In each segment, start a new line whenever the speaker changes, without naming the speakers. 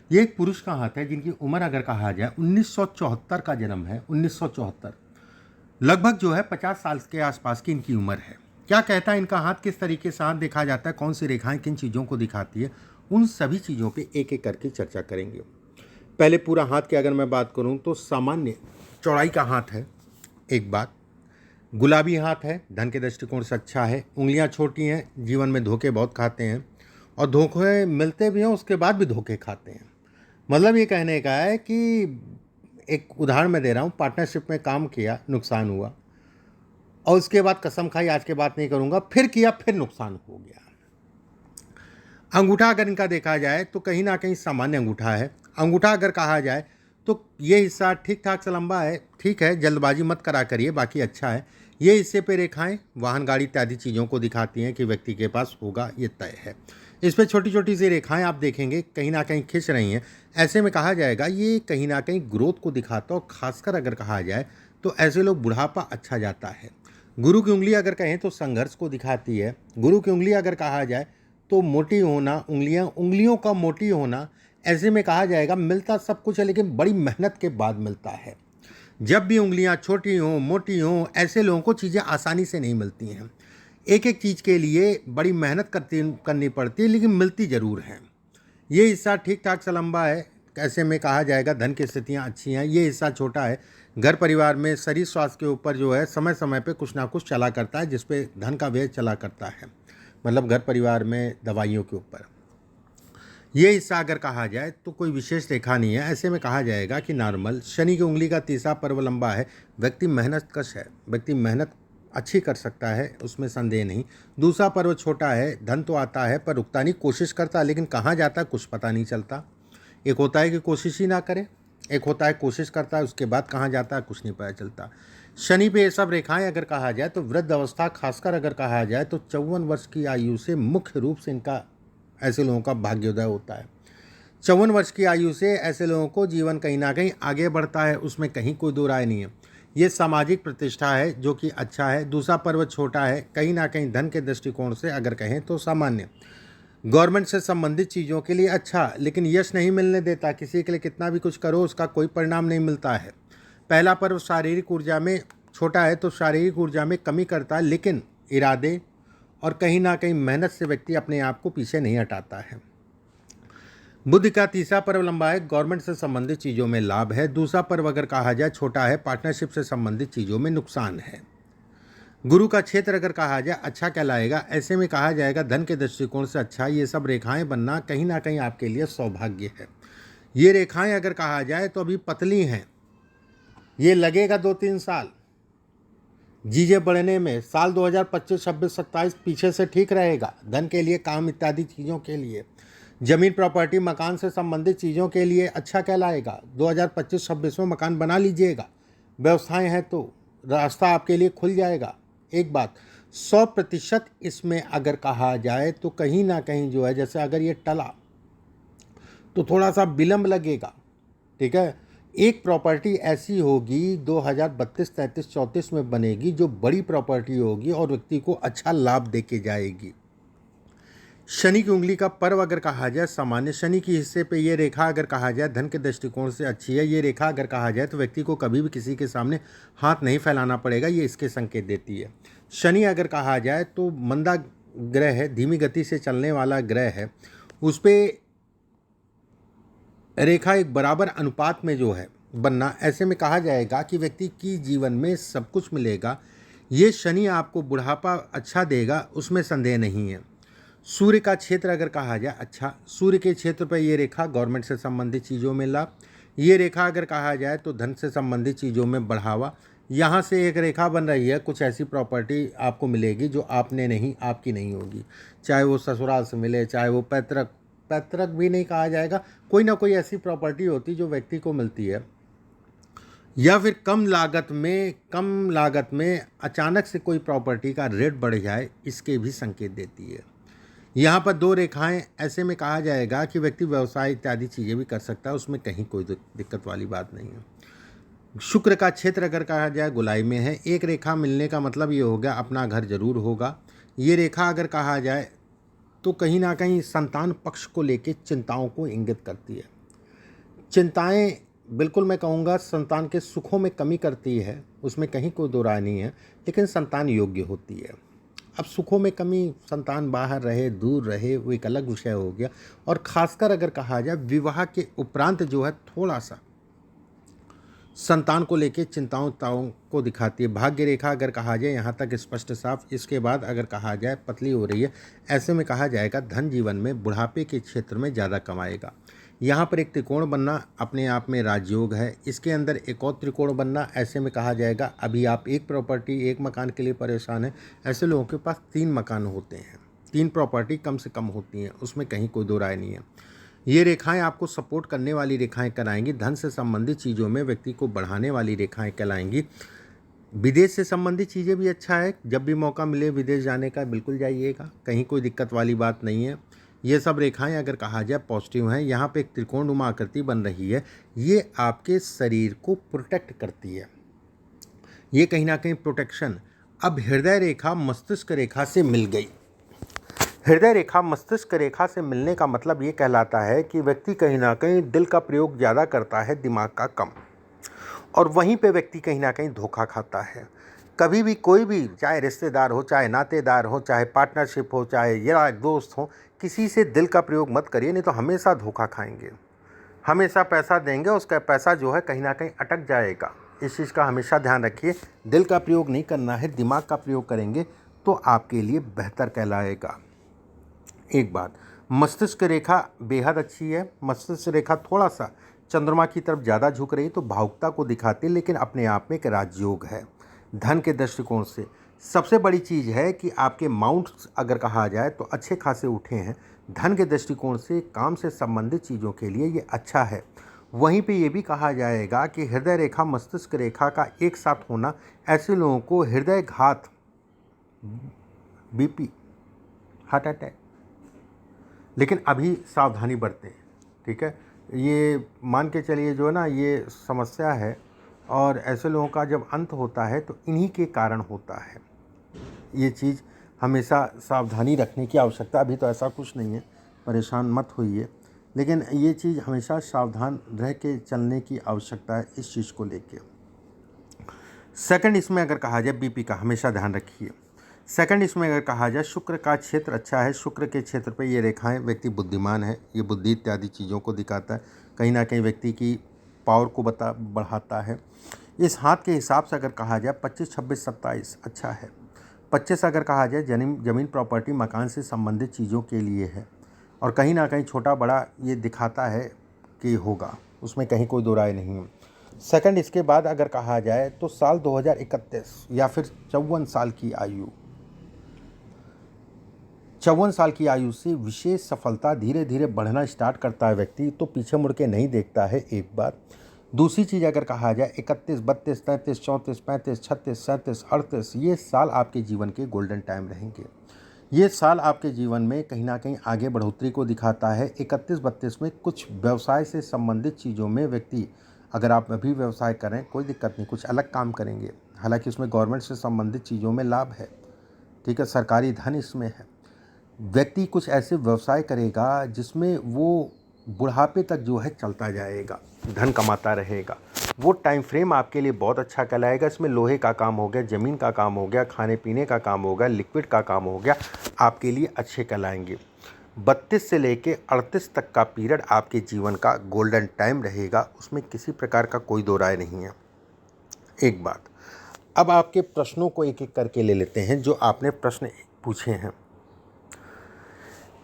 ये एक पुरुष का हाथ है जिनकी उम्र अगर कहा जाए 1974 का जन्म है, 1974। लगभग जो है 50 साल के आसपास की इनकी उम्र है। क्या कहता है इनका हाथ, किस तरीके से हाथ देखा जाता है, कौन सी रेखाएं किन चीज़ों को दिखाती है, उन सभी चीज़ों पे एक एक करके चर्चा करेंगे। पहले पूरा हाथ की अगर मैं बात करूं तो सामान्य चौड़ाई का हाथ है। एक बात, गुलाबी हाथ है, धन के दृष्टिकोण से अच्छा है। उंगलियां छोटी हैं, जीवन में धोखे बहुत खाते हैं और धोखे मिलते भी हैं, उसके बाद भी धोखे खाते हैं। मतलब ये कहने का है कि एक उदाहरण मैं दे रहा हूँ, पार्टनरशिप में काम किया, नुकसान हुआ और उसके बाद कसम खाई आज के बात नहीं करूँगा, फिर किया, फिर नुकसान हो गया। अंगूठा अगर इनका देखा जाए तो कहीं ना कहीं सामान्य अंगूठा है। अंगूठा अगर कहा जाए तो ये हिस्सा ठीक ठाक से लंबा है, ठीक है, जल्दबाजी मत करा करिए, बाकी अच्छा है। ये हिस्से पे रेखाएं वाहन गाड़ी इत्यादि चीज़ों को दिखाती हैं कि व्यक्ति के पास होगा, ये तय है। इस पर छोटी छोटी सी रेखाएं आप देखेंगे कहीं ना कहीं खिंच रही हैं। ऐसे में कहा जाएगा ये कहीं ना कहीं ग्रोथ को दिखाता है और खासकर अगर कहा जाए तो ऐसे लोग बुढ़ापा अच्छा जाता है। गुरु की उंगली अगर कहें तो संघर्ष को दिखाती है। गुरु की उंगली अगर कहा जाए तो मोटी होना, उंगलियों का मोटी होना, ऐसे में कहा जाएगा मिलता सब कुछ है लेकिन बड़ी मेहनत के बाद मिलता है। जब भी उंगलियां छोटी हों, मोटी हों, ऐसे लोगों को चीज़ें आसानी से नहीं मिलती हैं। एक एक चीज़ के लिए बड़ी मेहनत करनी पड़ती है लेकिन मिलती ज़रूर हैं। ये हिस्सा ठीक ठाक सा लंबा है, ऐसे में कहा जाएगा धन की स्थितियाँ अच्छी हैं। ये हिस्सा छोटा है, घर परिवार में शरीर स्वास्थ्य के ऊपर जो है समय समय पे कुछ ना कुछ चला करता है, जिसपे धन का व्यय चला करता है, मतलब घर परिवार में दवाइयों के ऊपर। ये हिस्सा अगर कहा जाए तो कोई विशेष रेखा नहीं है। ऐसे में कहा जाएगा कि नॉर्मल। शनि की उंगली का तीसरा पर्व लंबा है, व्यक्ति मेहनत कश है, व्यक्ति मेहनत अच्छी कर सकता है, उसमें संदेह नहीं। दूसरा पर्व छोटा है, धन तो आता है पर रुकता नहीं, कोशिश करता है लेकिन कहाँ जाता है कुछ पता नहीं चलता। एक होता है कि कोशिश ही ना करे, एक होता है कोशिश करता है उसके बाद कहाँ जाता है कुछ नहीं पता चलता। शनि पे ये सब रेखाएं अगर कहा जाए तो वृद्ध अवस्था, खासकर अगर कहा जाए तो 54 वर्ष की आयु से मुख्य रूप से इनका, ऐसे लोगों का भाग्योदय होता है। 54 वर्ष की आयु से ऐसे लोगों को जीवन कहीं ना कहीं आगे बढ़ता है, उसमें कहीं कोई दो राय नहीं है। ये सामाजिक प्रतिष्ठा है जो कि अच्छा है। दूसरा पर्व छोटा है, कहीं ना कहीं धन के दृष्टिकोण से अगर कहें तो सामान्य। गवर्नमेंट से संबंधित चीज़ों के लिए अच्छा, लेकिन यश नहीं मिलने देता, किसी के लिए कितना भी कुछ करो उसका कोई परिणाम नहीं मिलता है। पहला पर्व शारीरिक ऊर्जा में छोटा है तो शारीरिक ऊर्जा में कमी करता है, लेकिन इरादे और कहीं ना कहीं मेहनत से व्यक्ति अपने आप को पीछे नहीं हटाता है। बुध का तीसरा पर्व लंबा है, गवर्नमेंट से संबंधित चीज़ों में लाभ है। दूसरा पर्व अगर कहा जाए छोटा है, पार्टनरशिप से संबंधित चीज़ों में नुकसान है। गुरु का क्षेत्र अगर कहा जाए अच्छा कहलाएगा। ऐसे में कहा जाएगा धन के दृष्टिकोण से अच्छा। ये सब रेखाएं बनना कहीं ना कहीं आपके लिए सौभाग्य है। ये रेखाएं अगर कहा जाए तो अभी पतली हैं, ये लगेगा 2-3 साल जीजे बढ़ने में। साल 2025, 26, 27 पीछे से ठीक रहेगा धन के लिए, काम इत्यादि चीज़ों के लिए। जमीन प्रॉपर्टी मकान से संबंधित चीज़ों के लिए अच्छा कहलाएगा। 2025-26 में मकान बना लीजिएगा, व्यवस्थाएं हैं तो रास्ता आपके लिए खुल जाएगा। एक बात 100% इसमें अगर कहा जाए तो कहीं ना कहीं जो है, जैसे अगर ये टला तो थोड़ा सा विलंब लगेगा, ठीक है। एक प्रॉपर्टी ऐसी होगी 2032, 33, 34 में बनेगी जो बड़ी प्रॉपर्टी होगी और व्यक्ति को अच्छा लाभ दे के जाएगी। शनि की उंगली का पर्व अगर कहा जाए सामान्य। शनि की हिस्से पे ये रेखा अगर कहा जाए धन के दृष्टिकोण से अच्छी है। ये रेखा अगर कहा जाए तो व्यक्ति को कभी भी किसी के सामने हाथ नहीं फैलाना पड़ेगा, ये इसके संकेत देती है। शनि अगर कहा जाए तो मंदा ग्रह है, धीमी गति से चलने वाला ग्रह है, उस पर रेखा एक बराबर अनुपात में जो है बनना। ऐसे में कहा जाएगा कि व्यक्ति की जीवन में सब कुछ मिलेगा। ये शनि आपको बुढ़ापा अच्छा देगा, उसमें संदेह नहीं है। सूर्य का क्षेत्र अगर कहा जाए अच्छा, सूर्य के क्षेत्र पर ये रेखा गवर्नमेंट से संबंधित चीज़ों में लाभ। ये रेखा अगर कहा जाए तो धन से संबंधित चीज़ों में बढ़ावा। यहाँ से एक रेखा बन रही है, कुछ ऐसी प्रॉपर्टी आपको मिलेगी जो आपने नहीं, आपकी नहीं होगी, चाहे वो ससुराल से मिले, चाहे वो पैतृक, पैतृक भी नहीं कहा जाएगा, कोई ना कोई ऐसी प्रॉपर्टी होती जो व्यक्ति को मिलती है। या फिर कम लागत में अचानक से कोई प्रॉपर्टी का रेट बढ़ जाए, इसके भी संकेत देती है। यहाँ पर 2 रेखाएं, ऐसे में कहा जाएगा कि व्यक्ति व्यवसाय इत्यादि चीज़ें भी कर सकता है, उसमें कहीं कोई दिक्कत वाली बात नहीं है। शुक्र का क्षेत्र अगर कहा जाए गुलाई में है। एक रेखा मिलने का मतलब ये हो गया अपना घर जरूर होगा। ये रेखा अगर कहा जाए तो कहीं ना कहीं संतान पक्ष को लेकर चिंताओं को इंगित करती है। चिंताएं बिल्कुल मैं कहूँगा संतान के सुखों में कमी करती है, उसमें कहीं कोई दो राय नहीं है, लेकिन संतान योग्य होती है। अब सुखों में कमी, संतान बाहर रहे दूर रहे वो एक अलग विषय हो गया। और खासकर अगर कहा जाए विवाह के उपरांत जो है थोड़ा सा संतान को लेके चिंताओं को दिखाती है। भाग्य रेखा अगर कहा जाए यहाँ तक स्पष्ट साफ, इसके बाद अगर कहा जाए पतली हो रही है, ऐसे में कहा जाएगा धन जीवन में बुढ़ापे के क्षेत्र में ज़्यादा कमाएगा। यहाँ पर एक त्रिकोण बनना अपने आप में राजयोग है, इसके अंदर एक और त्रिकोण बनना, ऐसे में कहा जाएगा अभी आप एक प्रॉपर्टी एक मकान के लिए परेशान हैं। ऐसे लोगों के पास 3 मकान होते हैं, 3 प्रॉपर्टी कम से कम होती हैं, उसमें कहीं कोई दो राय नहीं है। ये रेखाएं आपको सपोर्ट करने वाली रेखाएं कराएंगी। धन से संबंधित चीज़ों में व्यक्ति को बढ़ाने वाली रेखाएं कहलाएंगी। विदेश से संबंधित चीज़ें भी अच्छा है, जब भी मौका मिले विदेश जाने का बिल्कुल जाइएगा, कहीं कोई दिक्कत वाली बात नहीं है। ये सब रेखाएं अगर कहा जाए पॉजिटिव हैं। यहाँ पे एक त्रिकोणनुमा आकृति बन रही है, ये आपके शरीर को प्रोटेक्ट करती है, ये कहीं ना कहीं प्रोटेक्शन। अब हृदय रेखा मस्तिष्क रेखा से मिल गई। हृदय रेखा मस्तिष्क रेखा से मिलने का मतलब ये कहलाता है कि व्यक्ति कहीं ना कहीं दिल का प्रयोग ज़्यादा करता है, दिमाग का कम, और वहीं पे व्यक्ति कहीं ना कहीं धोखा खाता है। कभी भी कोई भी, चाहे रिश्तेदार हो, चाहे नातेदार हो, चाहे पार्टनरशिप हो, चाहे यार दोस्त हो, किसी से दिल का प्रयोग मत करिए, नहीं तो हमेशा धोखा खाएंगे। हमेशा पैसा देंगे, उसका पैसा जो है कहीं ना कहीं अटक जाएगा। इस चीज़ का हमेशा ध्यान रखिए। दिल का प्रयोग नहीं करना है, दिमाग का प्रयोग करेंगे तो आपके लिए बेहतर कहलाएगा। एक बात, मस्तिष्क रेखा बेहद अच्छी है। मस्तिष्क रेखा थोड़ा सा चंद्रमा की तरफ ज़्यादा झुक रही तो भावुकता को दिखाती है, लेकिन अपने आप में एक राजयोग है। धन के दृष्टिकोण से सबसे बड़ी चीज़ है कि आपके माउंट्स अगर कहा जाए तो अच्छे खासे उठे हैं। धन के दृष्टिकोण से काम से संबंधित चीज़ों के लिए ये अच्छा है। वहीं पे ये भी कहा जाएगा कि हृदय रेखा मस्तिष्क रेखा का एक साथ होना ऐसे लोगों को हृदय घात, बीपी, हार्ट अटैक, लेकिन अभी सावधानी बरतें, ठीक है। ये मान के चलिए जो ना ये समस्या है, और ऐसे लोगों का जब अंत होता है तो इन्हीं के कारण होता है। ये चीज़ हमेशा सावधानी रखने की आवश्यकता। अभी तो ऐसा कुछ नहीं है, परेशान मत होइए, लेकिन ये चीज़ हमेशा सावधान रह के चलने की आवश्यकता है इस चीज़ को लेके। सेकंड, इसमें अगर कहा जाए बीपी का हमेशा ध्यान रखिए। सेकंड, इसमें अगर कहा जाए शुक्र का क्षेत्र अच्छा है। शुक्र के क्षेत्र पे ये रेखाएं, व्यक्ति बुद्धिमान है, ये बुद्धि इत्यादि चीज़ों को दिखाता है, कहीं ना कहीं व्यक्ति की पावर को बढ़ाता है। इस हाथ के हिसाब से अगर कहा जाए 25, 26, 27 अच्छा है। 25 अगर कहा जाए जमीन प्रॉपर्टी मकान से संबंधित चीज़ों के लिए है, और कहीं ना कहीं छोटा बड़ा ये दिखाता है कि होगा, उसमें कहीं कोई दो राय नहीं है। सेकंड, इसके बाद अगर कहा जाए तो साल 2031 या फिर 54 साल की आयु, 54 साल की आयु से विशेष सफलता धीरे धीरे बढ़ना स्टार्ट करता है व्यक्ति, तो पीछे मुड़ के नहीं देखता है। एक बार दूसरी चीज़ अगर कहा जाए 31, 32, 33, 34, 35, 36, 37, 38 ये साल आपके जीवन के गोल्डन टाइम रहेंगे। ये साल आपके जीवन में कहीं ना कहीं आगे बढ़ोतरी को दिखाता है। 31, 32 में कुछ व्यवसाय से संबंधित चीज़ों में व्यक्ति, अगर आप अभी व्यवसाय करें कोई दिक्कत नहीं, कुछ अलग काम करेंगे, हालांकि उसमें गवर्नमेंट से संबंधित चीज़ों में लाभ है, ठीक है, सरकारी धन इसमें है। व्यक्ति कुछ ऐसे व्यवसाय करेगा जिसमें वो बुढ़ापे तक जो है चलता जाएगा, धन कमाता रहेगा। वो टाइम फ्रेम आपके लिए बहुत अच्छा कहलाएगा। इसमें लोहे का काम हो गया, ज़मीन का काम हो गया, खाने पीने का काम हो गया, लिक्विड का काम हो गया, आपके लिए अच्छे कहलाएंगे। 32 से लेके 38 तक का पीरियड आपके जीवन का गोल्डन टाइम रहेगा, उसमें किसी प्रकार का कोई दो राय नहीं है। एक बात, अब आपके प्रश्नों को एक एक करके ले लेते हैं जो आपने प्रश्न पूछे हैं।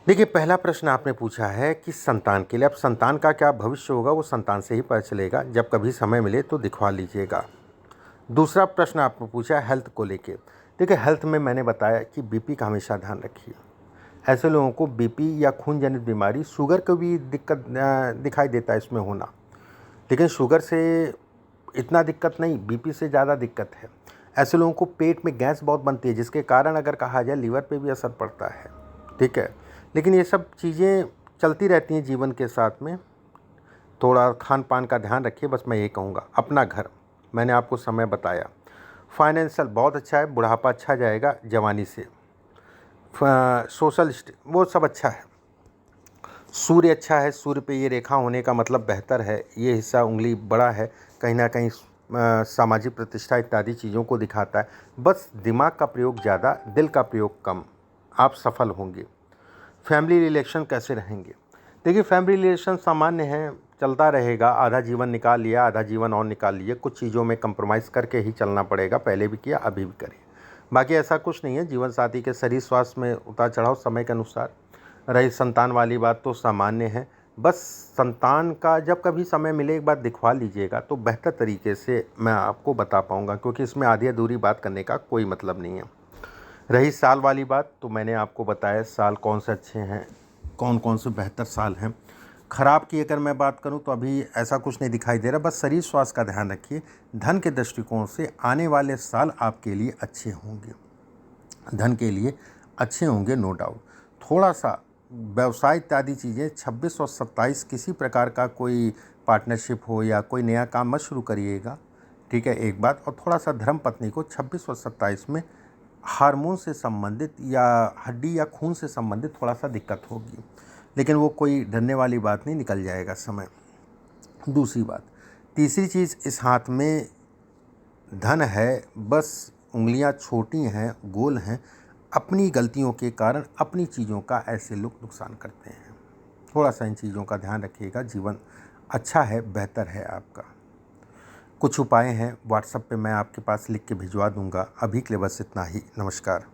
देखिए, पहला प्रश्न आपने पूछा है कि संतान के लिए, अब संतान का क्या भविष्य होगा वो संतान से ही पता चलेगा, जब कभी समय मिले तो दिखवा लीजिएगा। दूसरा प्रश्न आपने पूछा है हेल्थ को लेके। देखिए, हेल्थ में मैंने बताया कि बीपी का हमेशा ध्यान रखिए। ऐसे लोगों को बीपी या खून जनित बीमारी, शुगर को भी दिक्कत दिखाई देता है इसमें होना, लेकिन शुगर से इतना दिक्कत नहीं, बीपी से ज़्यादा दिक्कत है। ऐसे लोगों को पेट में गैस बहुत बनती है, जिसके कारण अगर कहा जाए लीवर पे भी असर पड़ता है, ठीक है। लेकिन ये सब चीज़ें चलती रहती हैं जीवन के साथ में, थोड़ा खान पान का ध्यान रखिए, बस मैं ये कहूँगा। अपना घर मैंने आपको समय बताया। फाइनेंशियल बहुत अच्छा है, बुढ़ापा अच्छा जाएगा जवानी से। सोशल वो सब अच्छा है। सूर्य अच्छा है, सूर्य पे ये रेखा होने का मतलब बेहतर है। ये हिस्सा उंगली बड़ा है, कहीं ना कहीं सामाजिक प्रतिष्ठा इत्यादि चीज़ों को दिखाता है। बस दिमाग का प्रयोग ज़्यादा, दिल का प्रयोग कम, आप सफल होंगे। फैमिली रिलेशन कैसे रहेंगे? देखिए, फैमिली रिलेशन सामान्य है, चलता रहेगा। आधा जीवन निकाल लिया, आधा जीवन और निकाल लिए। कुछ चीज़ों में कंप्रोमाइज़ करके ही चलना पड़ेगा, पहले भी किया, अभी भी करिए। बाकी ऐसा कुछ नहीं है। जीवन साथी के शरीर स्वास्थ्य में उतार चढ़ाव समय के अनुसार। रही संतान वाली बात तो सामान्य है। बस संतान का जब कभी समय मिले एक बार दिखवा लीजिएगा तो बेहतर तरीके से मैं आपको बता पाऊँगा, क्योंकि इसमें आधी अधूरी बात करने का कोई मतलब नहीं है। रही साल वाली बात, तो मैंने आपको बताया साल कौन से अच्छे हैं, कौन कौन से बेहतर साल हैं। ख़राब की अगर मैं बात करूं तो अभी ऐसा कुछ नहीं दिखाई दे रहा। बस शरीर स्वास्थ्य का ध्यान रखिए। धन के दृष्टिकोण से आने वाले साल आपके लिए अच्छे होंगे, धन के लिए अच्छे होंगे, नो डाउट। थोड़ा सा व्यवसाय इत्यादि चीज़ें 26 और 27 किसी प्रकार का कोई पार्टनरशिप हो या कोई नया काम मत शुरू करिएगा, ठीक है, एक बात। और थोड़ा सा धर्म पत्नी को 26 और 27 में हार्मोन से संबंधित या हड्डी या खून से संबंधित थोड़ा सा दिक्कत होगी, लेकिन वो कोई डरने वाली बात नहीं, निकल जाएगा समय। दूसरी बात, तीसरी चीज़, इस हाथ में धन है, बस उंगलियां छोटी हैं, गोल हैं। अपनी गलतियों के कारण अपनी चीज़ों का ऐसे लोग नुकसान करते हैं। थोड़ा सा इन चीज़ों का ध्यान रखिएगा। जीवन अच्छा है, बेहतर है आपका। कुछ उपाय हैं, व्हाट्सएप पे मैं आपके पास लिख के भिजवा दूंगा। अभी के लिए बस इतना ही। नमस्कार।